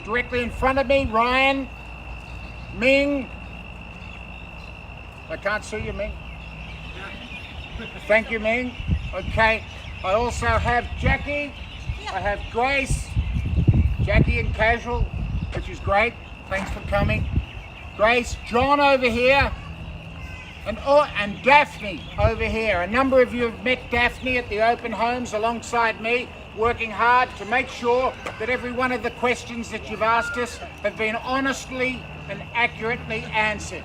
directly in front of me, Ryan, Ming. I can't see you, Ming. Thank you, Ming. Okay. I also have Jackie. I have Grace. Jackie in casual, which is great. Thanks for coming. Grace, John over here, and Daphne over here. A number of you have met Daphne at the open homes alongside me, working hard to make sure that every one of the questions that you've asked us have been honestly and accurately answered.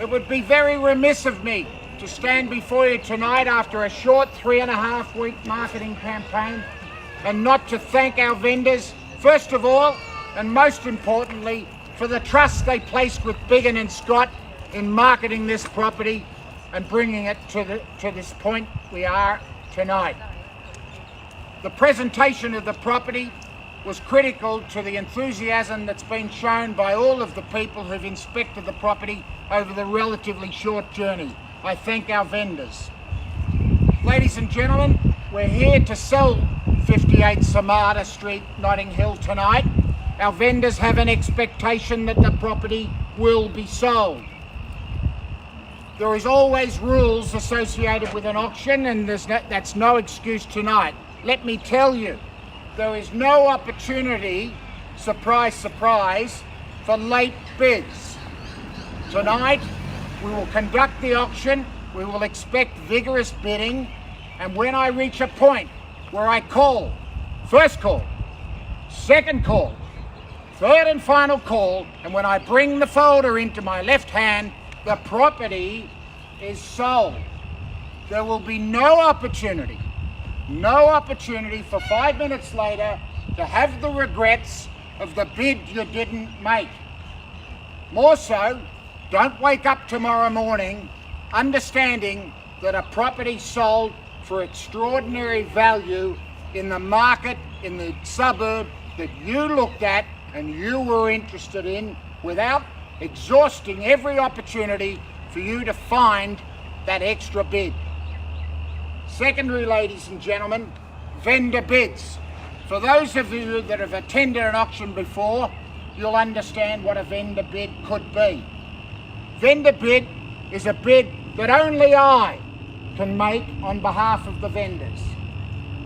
It would be very remiss of me to stand before you tonight after a short 3.5-week marketing campaign and not to thank our vendors, first of all, and most importantly, for the trust they placed with Biggin & Scott in marketing this property and bringing it to this point we are tonight. The presentation of the property was critical to the enthusiasm that's been shown by all of the people who've inspected the property over the relatively short journey. I thank our vendors. Ladies and gentlemen, we're here to sell 58 Samada Street, Notting Hill tonight. Our vendors have an expectation that the property will be sold. There is always rules associated with an auction, and that's no excuse tonight. Let me tell you, there is no opportunity, surprise, surprise, for late bids. Tonight, we will conduct the auction, we will expect vigorous bidding, and when I reach a point where I call, first call, second call, third and final call, and when I bring the folder into my left hand, the property is sold. There will be no opportunity for 5 minutes later to have the regrets of the bid you didn't make. More so, don't wake up tomorrow morning understanding that a property sold for extraordinary value in the market, in the suburb that you looked at and you were interested in, without exhausting every opportunity for you to find that extra bid. Secondary, ladies and gentlemen, vendor bids. For those of you that have attended an auction before, you'll understand what a vendor bid could be. Vendor bid is a bid that only I can make on behalf of the vendors.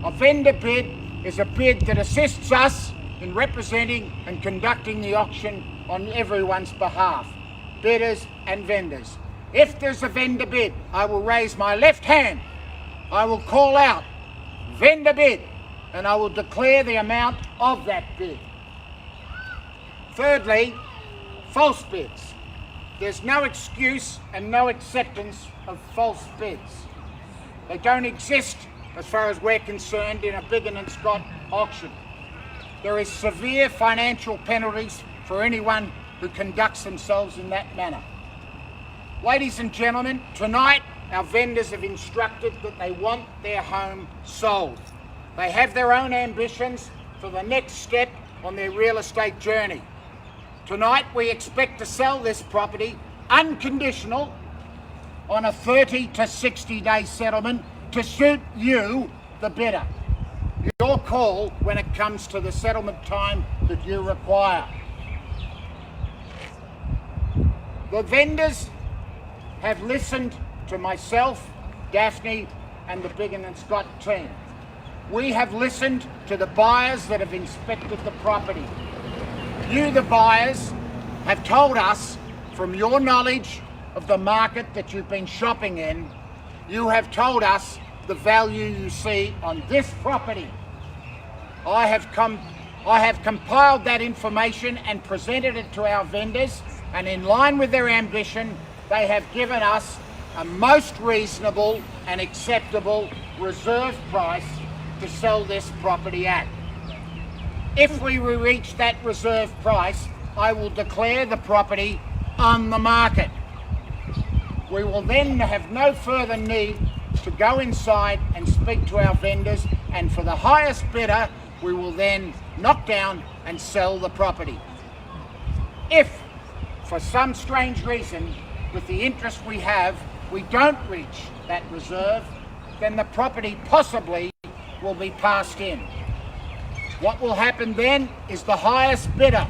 A vendor bid is a bid that assists us in representing and conducting the auction on everyone's behalf, bidders and vendors. If there's a vendor bid, I will raise my left hand, I will call out vendor bid, and I will declare the amount of that bid. Thirdly, false bids. There's no excuse and no acceptance of false bids. They don't exist as far as we're concerned in a Biggin & Scott auction. There is severe financial penalties for anyone who conducts themselves in that manner. Ladies and gentlemen, tonight our vendors have instructed that they want their home sold. They have their own ambitions for the next step on their real estate journey. Tonight we expect to sell this property unconditional on a 30 to 60 day settlement to suit you, the bidder. Your call when it comes to the settlement time that you require. The vendors have listened to myself, Daphne, and the Biggin & Scott team. We have listened to the buyers that have inspected the property. You, the buyers, have told us from your knowledge of the market that you've been shopping in, you have told us the value you see on this property. I have compiled that information and presented it to our vendors, and in line with their ambition, they have given us a most reasonable and acceptable reserve price to sell this property at. If we reach that reserve price, I will declare the property on the market. We will then have no further need to go inside and speak to our vendors, and for the highest bidder, we will then knock down and sell the property. If, for some strange reason, with the interest we have, we don't reach that reserve, then the property possibly will be passed in. What will happen then is the highest bidder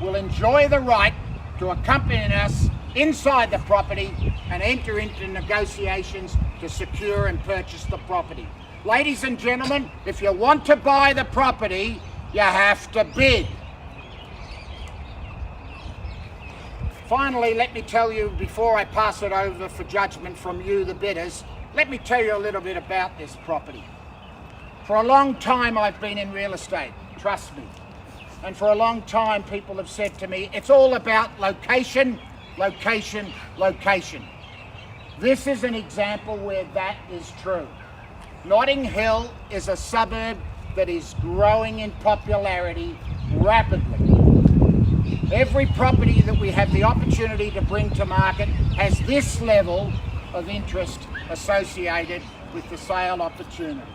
will enjoy the right to accompany us inside the property and enter into negotiations to secure and purchase the property. Ladies and gentlemen, if you want to buy the property, you have to bid. Finally, let me tell you, before I pass it over for judgment from you, the bidders, let me tell you a little bit about this property. For a long time I've been in real estate, trust me. And for a long time people have said to me, it's all about location, location, location. This is an example where that is true. Notting Hill is a suburb that is growing in popularity rapidly. Every property that we have the opportunity to bring to market has this level of interest associated with the sale opportunity.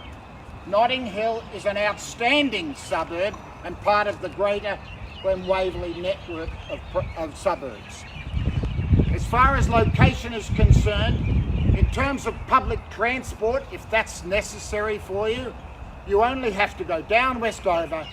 Notting Hill is an outstanding suburb and part of the greater Glen Waverley network of suburbs. As far as location is concerned, in terms of public transport, if that's necessary for you, you only have to go down Westover,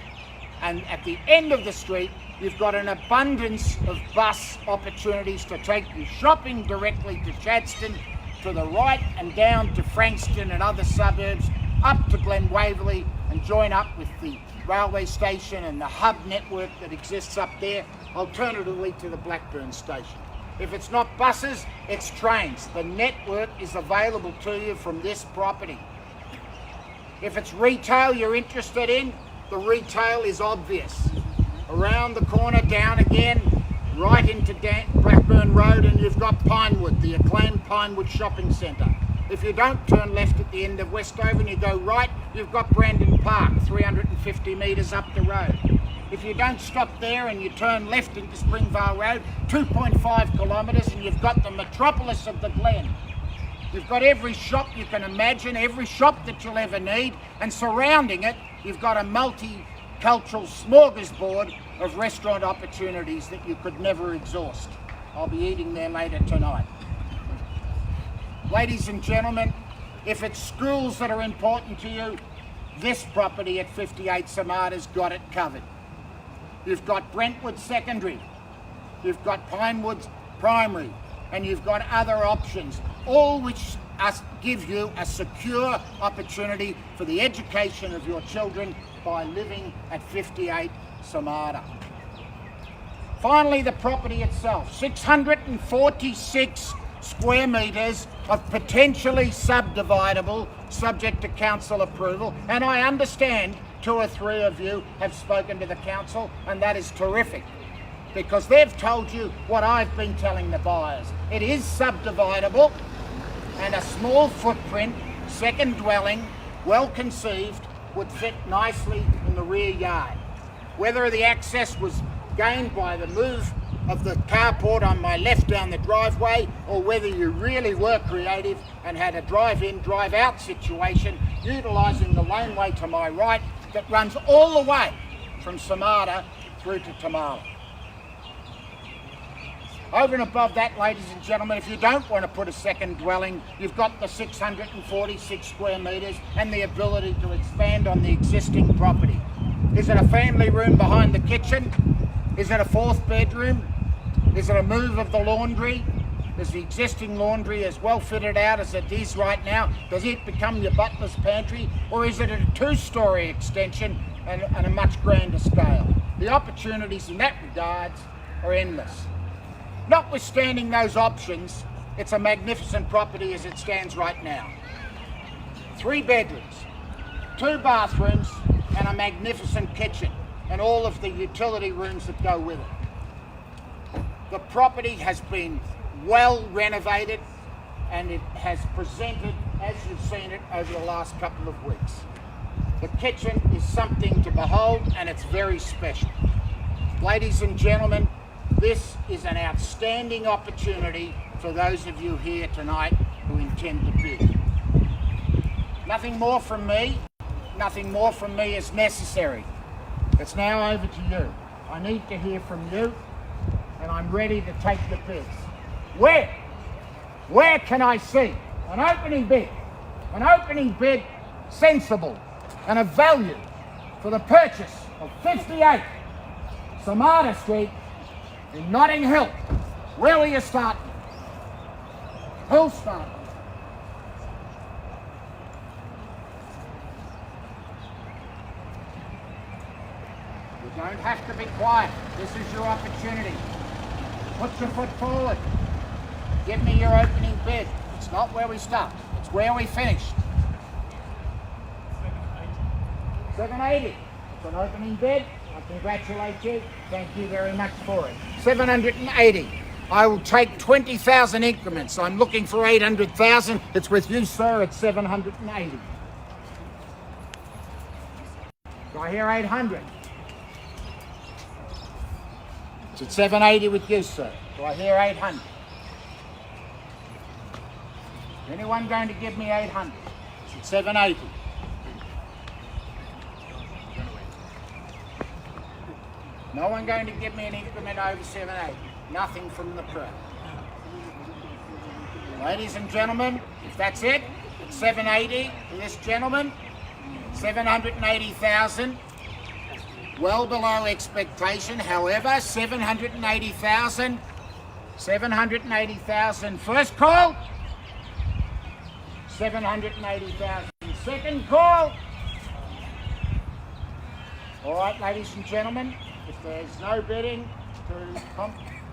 and at the end of the street you've got an abundance of bus opportunities to take you shopping directly to Chadstone, to the right and down to Frankston and other suburbs, up to Glen Waverley and join up with the railway station and the hub network that exists up there, alternatively to the Blackburn station. If it's not buses, it's trains. The network is available to you from this property. If it's retail you're interested in, the retail is obvious. Around the corner, down again, right into Blackburn Road, and you've got Pinewood, the acclaimed Pinewood shopping centre. If you don't turn left at the end of Westover and you go right, you've got Brandon Park, 350 metres up the road. If you don't stop there and you turn left into Springvale Road, 2.5 kilometres, and you've got the metropolis of the Glen. You've got every shop you can imagine, every shop that you'll ever need, and surrounding it, you've got a multicultural smorgasbord of restaurant opportunities that you could never exhaust. I'll be eating there later tonight. Ladies and gentlemen, if it's schools that are important to you, this property at 58 Samada's got it covered. You've got Brentwood Secondary, you've got Pinewood Primary, and you've got other options, all which give you a secure opportunity for the education of your children by living at 58 Samada. Finally, the property itself, 646 square metres of potentially subdividable, subject to council approval, and I understand 2 or 3 of you have spoken to the council, and that is terrific, because they've told you what I've been telling the buyers. It is subdividable, and a small footprint, second dwelling, well conceived, would fit nicely in the rear yard. Whether the access was gained by the move of the carport on my left down the driveway, or whether you really were creative and had a drive-in, drive-out situation utilising the laneway to my right that runs all the way from Samada through to Tamala. Over and above that, ladies and gentlemen, if you don't want to put a second dwelling, you've got the 646 square metres and the ability to expand on the existing property. Is it a family room behind the kitchen? Is it a 4th bedroom? Is it a move of the laundry? Is the existing laundry as well fitted out as it is right now? Does it become your butler's pantry? Or is it a 2-storey extension and a much grander scale? The opportunities in that regards are endless. Notwithstanding those options, it's a magnificent property as it stands right now. 3 bedrooms, 2 bathrooms, and a magnificent kitchen, and all of the utility rooms that go with it. The property has been well renovated, and it has presented as you've seen it over the last couple of weeks. The kitchen is something to behold, and it's very special. Ladies and gentlemen, this is an outstanding opportunity for those of you here tonight who intend to bid. Nothing more from me. Nothing more from me is necessary. It's now over to you. I need to hear from you, and I'm ready to take the bids. Where can I see an opening bid? An opening bid sensible, and a value for the purchase of 58 Samada Street in Notting Hill. Where will you start? Who'll start? You don't have to be quiet. This is your opportunity. Put your foot forward. Give me your opening bid. It's not where we start. It's where we finished. 780. It's an opening bid. I congratulate you. Thank you very much for it. 780. I will take 20,000 increments. I'm looking for 800,000. It's with you, sir, at 780. Do I hear 800? It's at 780 with you, sir. Do I hear 800? Anyone going to give me 800? It's at 780. No one going to give me an increment over 780. Nothing from the pro. Ladies and gentlemen, if that's it, it's 780 for this gentleman. 780,000. Well below expectation. However, 780,000. 780,000 first call. 780,000 second call. All right, ladies and gentlemen, if there's no bidding,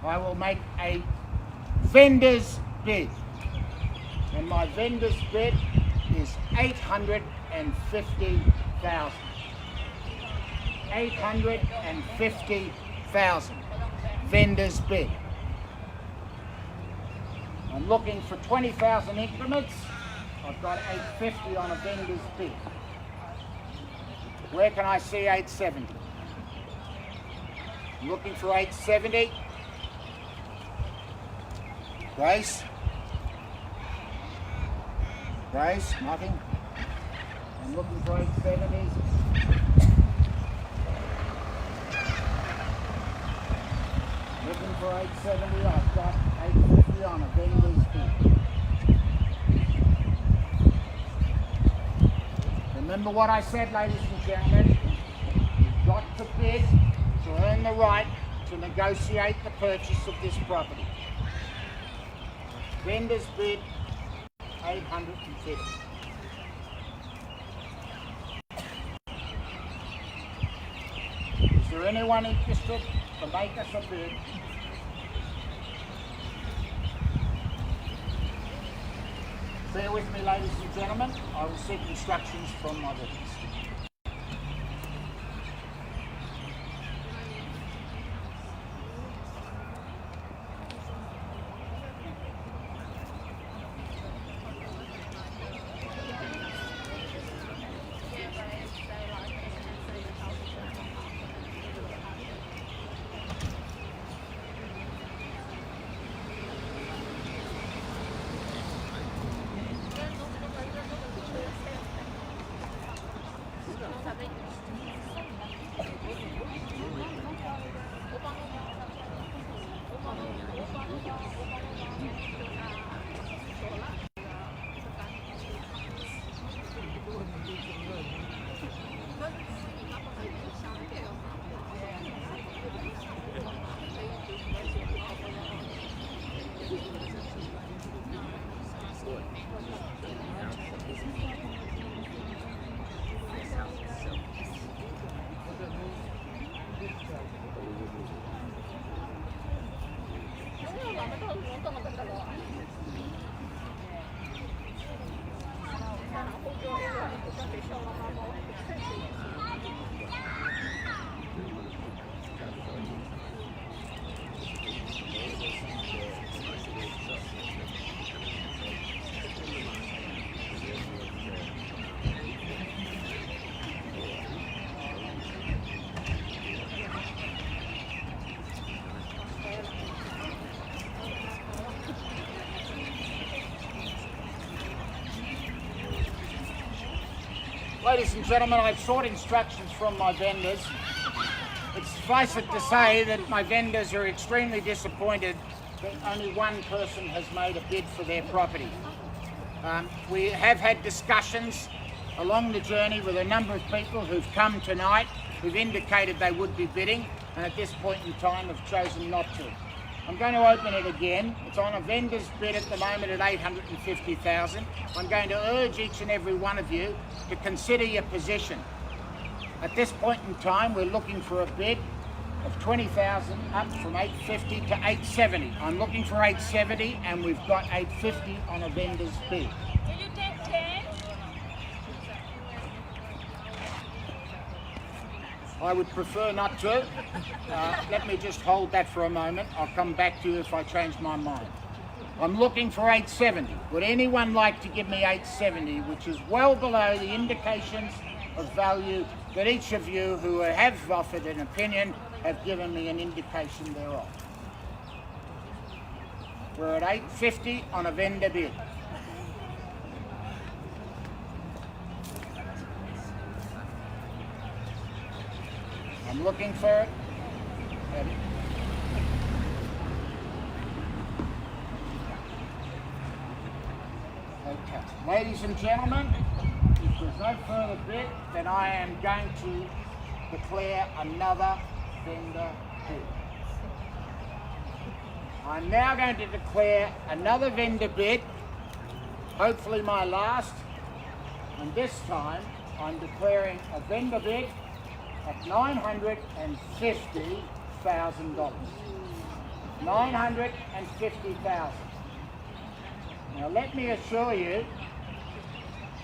I will make a vendor's bid. And my vendor's bid is 850,000. 850,000 vendor's bid. I'm looking for 20,000 increments. I've got 850 on a vendor's bid. Where can I see 870? I'm looking for 870. Grace? Grace? Nothing? I'm looking for 870. Looking for 870. I've got 850 on a vendor's bid. Remember what I said, ladies and gentlemen. You've got to bid to earn the right to negotiate the purchase of this property. Vendor's bid, 850. Is there anyone interested to make us a bid? Bear with me, ladies and gentlemen. I will seek instructions from my witness. Ladies and gentlemen, I've sought instructions from my vendors. Suffice it to say that my vendors are extremely disappointed that only one person has made a bid for their property. We have had discussions along the journey with a number of people who've come tonight, who've indicated they would be bidding, and at this point in time have chosen not to. I'm going to open it again. It's on a vendor's bid at the moment at $850,000. I'm going to urge each and every one of you to consider your position. At this point in time, we're looking for a bid of $20,000 up from $850 to $870. I'm looking for $870 and we've got $850 on a vendor's bid. Will you take 10? I would prefer not to. Let me just hold that for a moment. I'll come back to you if I change my mind. I'm looking for $870. Would anyone like to give me $870, which is well below the indications of value that each of you who have offered an opinion have given me an indication thereof? We're at $850 on a vendor bid. I'm looking for it. Ready? Okay. Ladies and gentlemen, if there's no further bid, then I am going to declare another vendor bid. I'm now going to declare another vendor bid, hopefully my last, and this time I'm declaring a vendor bid at $950,000. $950,000. Now let me assure you,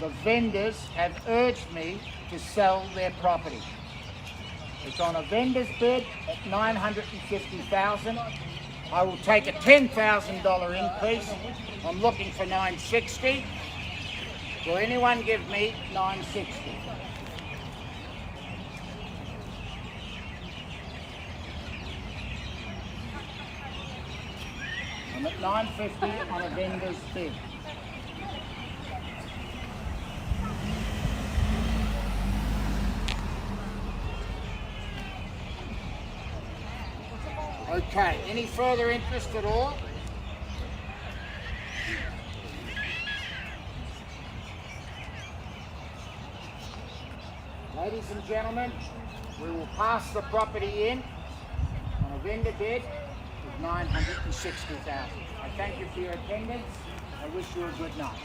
the vendors have urged me to sell their property. It's on a vendor's bid at $950,000. I will take a $10,000 increase. I'm looking for $960,000. Will anyone give me $960,000? I'm at $950,000 on a vendor's bid. Okay, any further interest at all? Ladies and gentlemen, we will pass the property in on a vendor bid of $960,000. I thank you for your attendance. I wish you a good night.